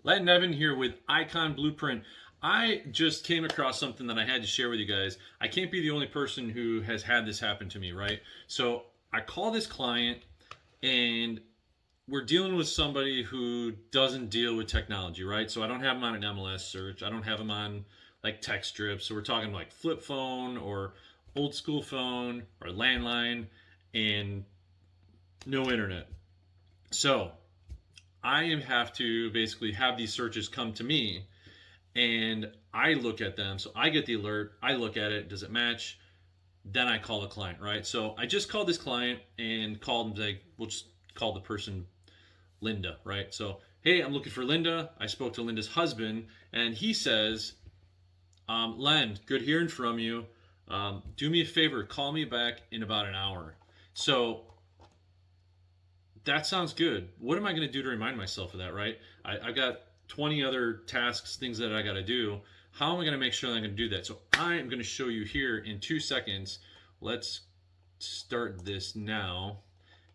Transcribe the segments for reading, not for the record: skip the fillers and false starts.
Len Nevin here with Icon Blueprint. I just came across something that I had to share with you guys. I can't be the only person who has had this happen to me, right? So I call this client and we're dealing with somebody who doesn't deal with technology, right? So I don't have them on an MLS search. I don't have them on like text strips. So we're talking like flip phone or old school phone or landline and no internet. So I have to basically have these searches come to me and I look at them. So I get the alert, I look at it, does it match? Then I call the client, right? So I just called this client and called them, like, we'll just call the person Linda, right? So, hey, I'm looking for Linda. I spoke to Linda's husband and he says, Len, good hearing from you. Do me a favor, call me back in about an hour. So that sounds good. What am I going to do to remind myself of that, right? I've got 20 other tasks, things that I got to do. How am I going to make sure that I'm going to do that? So I am going to show you here in 2 seconds. Let's start this now.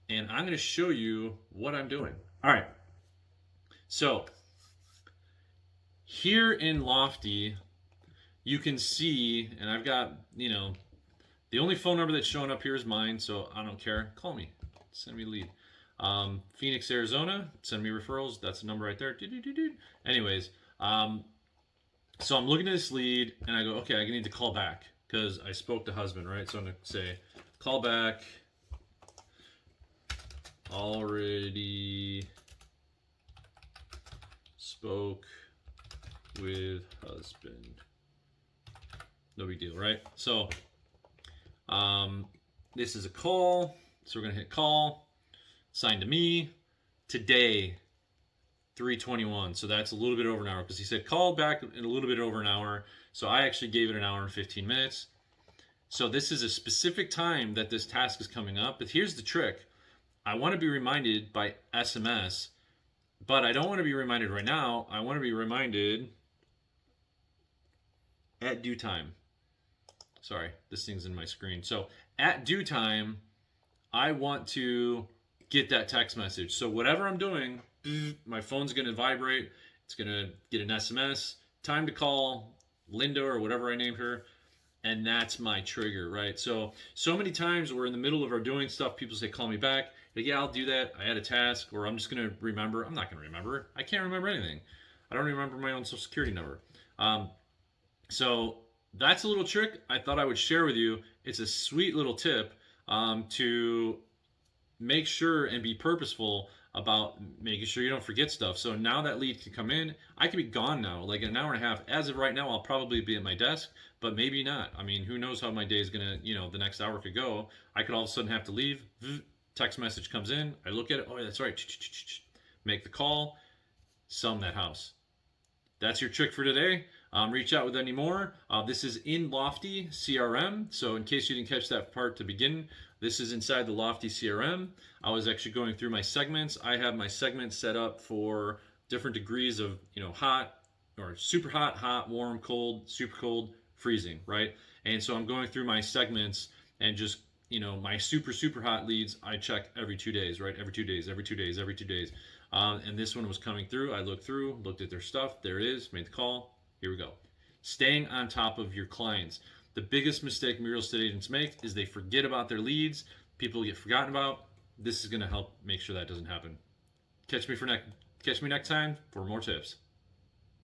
And I'm going to show you what I'm doing. All right. So here in Lofty, you can see, and I've got, the only phone number that's showing up here is mine, so I don't care. Call me. Send me a lead. Phoenix, Arizona, send me referrals. That's the number right there. Anyways, so I'm looking at this lead and I go, okay, I need to call back because I spoke to husband, right? So I'm going to say, call back. Already spoke with husband. No big deal, right? So this is a call. So we're going to hit call. Signed to me today, 3:21. So that's a little bit over an hour because he said call back in a little bit over an hour. So I actually gave it an hour and 15 minutes. So this is a specific time that this task is coming up. But here's the trick. I want to be reminded by SMS, but I don't want to be reminded right now. I want to be reminded at due time. Sorry, this thing's in my screen. So at due time, I want to get that text message. So whatever I'm doing, my phone's going to vibrate. It's going to get an SMS. Time to call Linda or whatever I named her. And that's my trigger, right? So many times we're in the middle of our doing stuff. People say, call me back. Like, yeah, I'll do that. I had a task, or I'm just going to remember. I'm not going to remember. I can't remember anything. I don't remember my own social security number. So that's a little trick I thought I would share with you. It's a sweet little tip to make sure and be purposeful about making sure you don't forget stuff. So now that lead can come in. I could be gone now, like an hour and a half. As of right now, I'll probably be at my desk, but maybe not. I mean, who knows how my day is going to, the next hour could go. I could all of a sudden have to leave. Text message comes in. I look at it. Oh, that's right. Make the call. Sell them that house. That's your trick for today. Reach out with any more. This is in Lofty CRM. So in case you didn't catch that part to begin, this is inside the Lofty CRM. I was actually going through my segments. I have my segments set up for different degrees of, hot or super hot, hot, warm, cold, super cold, freezing, right? And so I'm going through my segments and just, my super, super hot leads, I check every 2 days, right? Every 2 days, every 2 days, every 2 days. And this one was coming through. I looked through, looked at their stuff. There it is, made the call. Here we go. Staying on top of your clients. The biggest mistake real estate agents make is they forget about their leads. People get forgotten about. This is going to help make sure that doesn't happen. Catch me next time for more tips.